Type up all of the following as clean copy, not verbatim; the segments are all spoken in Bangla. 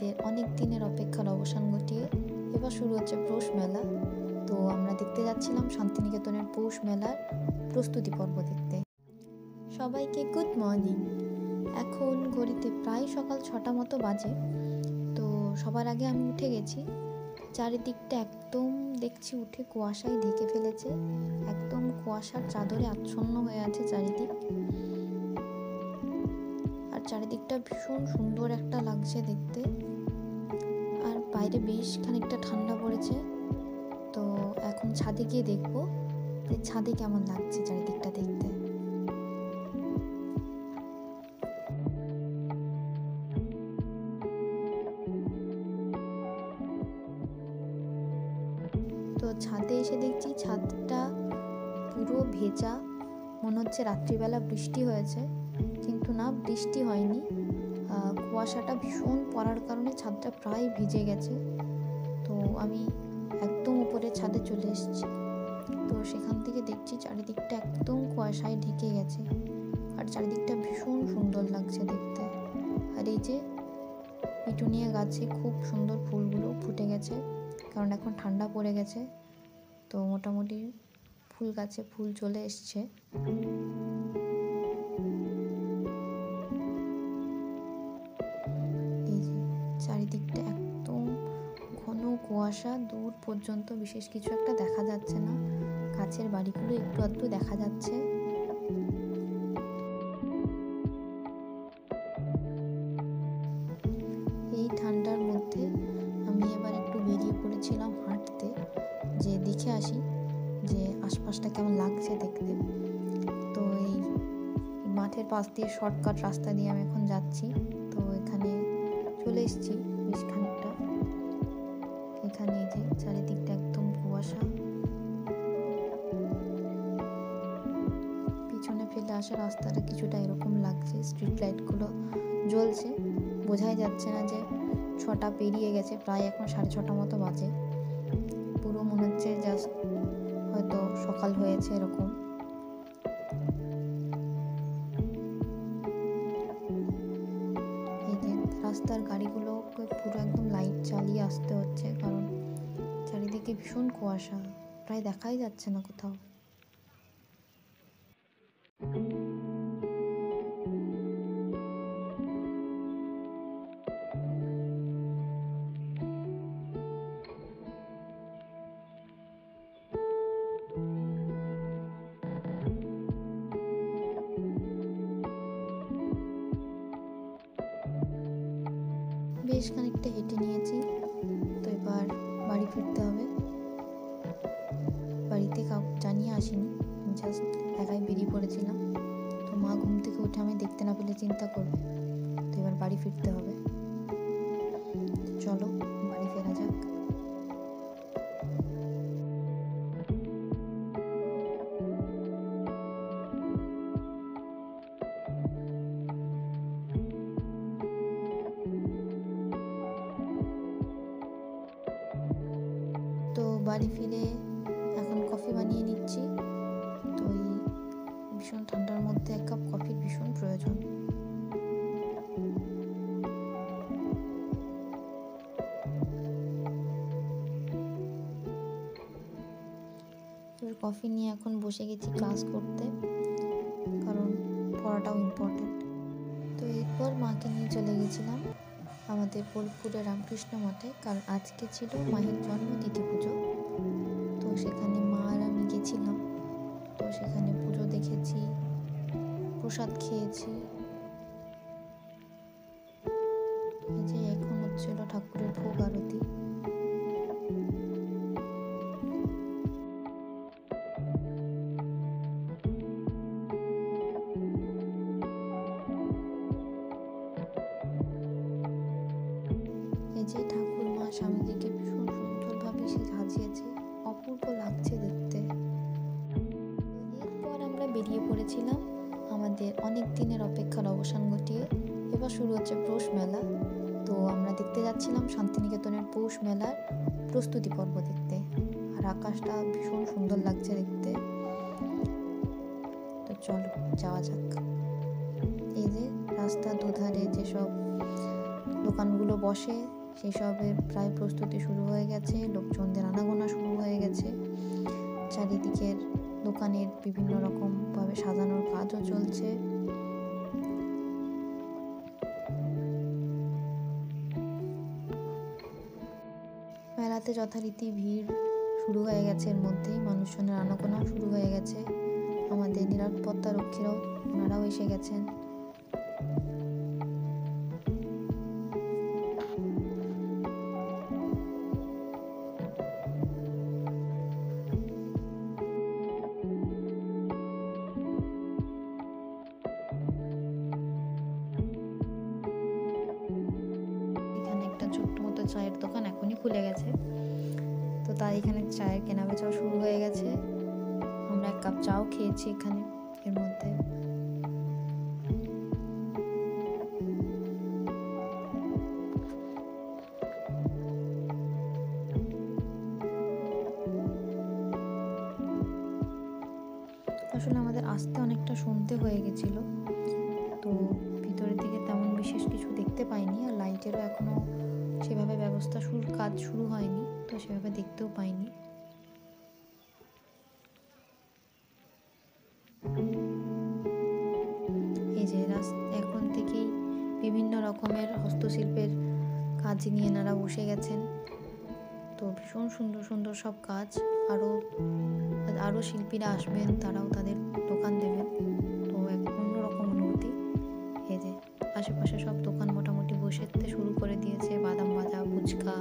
আমাদের অনেক দিনের অপেক্ষার অবসান ঘটিয়ে এবার শুরু হচ্ছে পৌষ মেলা। তো আমরা দেখতে যাচ্ছিলাম শান্তিনিকেতনের পৌষ মেলার প্রস্তুতি পর্ব দেখতে। সবাইকে গুড মর্নিং। এখন ঘড়িতে প্রায় সকাল 6টা মতো বাজে। তো সবার আগে আমি উঠে গেছি। চারিদিকটা একদম দেখছি উঠে কুয়াশায় ঢেকে ফেলেছে, একদম কুয়াশার চাদরে আচ্ছন্ন হয়ে আছে চারিদিক। আর চারিদিকটা ভীষণ সুন্দর একটা লাগছে দেখতে। আর বাইরে বেশ খানিকটা ঠান্ডা পড়েছে। তো এখন ছাদে গিয়ে দেখবো যে ছাদে কেমন লাগছে চারিদিকটা দেখতে। তো ছাদে এসে দেখছি ছাদটা পুরো ভেজা, মনে হচ্ছে রাত্রিবেলা বৃষ্টি হয়েছে, কিন্তু না, বৃষ্টি হয়নি। কুয়াশাটা ভীষণ পড়ার কারণে ছাদটা প্রায় ভিজে গেছে। তো আমি একদম উপরে ছাদে চলে এসেছি। তো সেখান থেকে দেখছি চারিদিকটা একদম কুয়াশায় ঢেকে গেছে, আর চারিদিকটা ভীষণ সুন্দর লাগছে দেখতে। আর এই যে পিটুনিয়া গাছে খুব সুন্দর ফুলগুলো ফুটে গেছে, কারণ এখন ঠান্ডা পড়ে গেছে। তো মোটামুটি ফুল গাছে ফুল চলে এসছে। এই যে চারিদিকটা একদম ঘন কুয়াশা, দূর পর্যন্ত বিশেষ কিছু একটা দেখা যাচ্ছে না, গাছের বাড়িগুলো একটু আধটু দেখা যাচ্ছে। এই ঠান্ডার মধ্যে আমি এবার একটু বেরিয়ে পড়েছিলাম হাঁটতে, যে দেখে আসি যে আশপাশটা কেমন লাগছে দেখতে। তো এই মাঠের পাশ দিয়ে শর্টকাট রাস্তা দিয়ে আমি এখন যাচ্ছি। তো এখানে চলে এসেছি বেশ খানিকটা। এখানে এই যে চারিদিকটা একদম কুয়াশা, পিছনে ফেলে আসা রাস্তাটা কিছুটা এরকম লাগছে। স্ট্রিট লাইটগুলো জ্বলছে, বোঝাই যাচ্ছে না যে 6টা পেরিয়ে গেছে, প্রায় এখন 6:30 মতো বাজে। পুরো মনে হচ্ছে জাস্ট হয়তো সকাল হয়েছে এরকম। এই যে রাস্তার গাড়িগুলোকে পুরো একদম লাইট চালিয়ে আসতে হচ্ছে, কারণ চারিদিকে ভীষণ কুয়াশা, প্রায় দেখাই যাচ্ছে না কোথাও। বেশ খানিকটা হেঁটে নিয়েছি, তো এবার বাড়ি ফিরতে হবে। বাড়িতে কাউকে জানিয়ে আসিনি, জাস্ট একাই বেরিয়ে পড়েছিলাম। তো মা ঘুম থেকে উঠে আমি দেখতে না পেলে চিন্তা করবে। তো এবার বাড়ি ফিরতে হবে। চলো বাড়ি ফেরা যাক। তো বাড়ি ফিরে এখন কফি বানিয়ে নিচ্ছি। তো এই ভীষণ ঠান্ডার মধ্যে 1 কাপ কফির ভীষণ প্রয়োজন। কফি নিয়ে এখন বসে গেছি ক্লাস করতে, কারণ পড়াটাও ইম্পর্টেন্ট। তো এরপর মাকে নিয়ে চলে গেছিলাম আমাদের বোলপুরে রামকৃষ্ণ মঠে, কারণ আজকে ছিল মায়ের জন্মতিথি পুজো। তো সেখানে মা আর আমি গেছিলাম। তো সেখানে পুজো দেখেছি, প্রসাদ খেয়েছি। এই যে এখন হচ্ছিল ঠাকুরের ভোগ আরতি। এই যে ঠাকুর মা স্বামীজিকে ভীষণ সুন্দরভাবে সে সাজিয়েছে, অপূর্ব লাগছে দেখতে। এরপর আমরা বেরিয়ে পড়েছিলাম আমাদের অনেক দিনের অপেক্ষার অবসান ঘটিয়ে এবার শুরু হচ্ছে পৌষ মেলা। তো আমরা দেখতে যাচ্ছিলাম শান্তিনিকেতনের পৌষ মেলার প্রস্তুতি পর্ব দেখতে। আর আকাশটা ভীষণ সুন্দর লাগছে দেখতে। তো চলো যাওয়া যাক। এই যে রাস্তার দুধারে যেসব দোকানগুলো বসে সেই সবের প্রায় প্রস্তুতি শুরু হয়ে গেছে, লোকজনদের আনাগোনা শুরু হয়ে গেছে। চারিদিকের দোকানের বিভিন্ন রকমভাবে সাজানোর কাজও চলছে। মেলাতে যথারীতি ভিড় শুরু হয়ে গেছে, এর মধ্যেই মানুষজনের আনাগোনাও শুরু হয়ে গেছে। আমাদের নিরাপত্তা রক্ষীরাও ওনারাও এসে গেছেন। এখানে একটা ছোট্ট মতো চায়ের দোকান এখনই খুলে গেছে, তো তাই এখানে চায়ের কেনা বেচাও শুরু হয়ে গেছে। আমরা এক কাপ চাও খেয়েছি এখানে এর মধ্যে। আসলে আমাদের আসতে অনেকটা সন্ধে হয়ে গেছিল, তো ভিতরের দিকে তেমন বিশেষ কিছু দেখতে পাইনি, আর লাইটেরও এখনো সেভাবে ব্যবস্থা কাজ শুরু হয়নি, তো সেভাবে দেখতেও পাইনি। এই যে এখন থেকেই বিভিন্ন রকমের হস্তশিল্পের কাজ নিয়ে এনারা বসে গেছেন, তো ভীষণ সুন্দর সুন্দর সব কাজ। আরও শিল্পীরা আসবেন, তারাও তাদের দোকান দেবেন, তো এক অন্যরকম অনুভূতি। এই যে আশেপাশে সব দোকান মোটামুটি বসে শুরু করে দিয়েছে, বাদাম ভাজা, ফুচকা।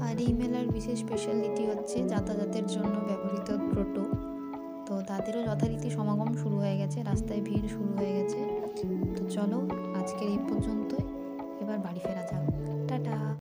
আর এই মেলার বিশেষ স্পেশালিটি হচ্ছে যাতায়াতের জন্য ব্যবহৃত টোটো, তো তাদেরও যথারীতি সমাগম শুরু হয়ে গেছে, রাস্তায় ভিড় শুরু হয়ে গেছে। তো চলো আজকের এই পর্যন্তই, এবার বাড়ি ফেরা।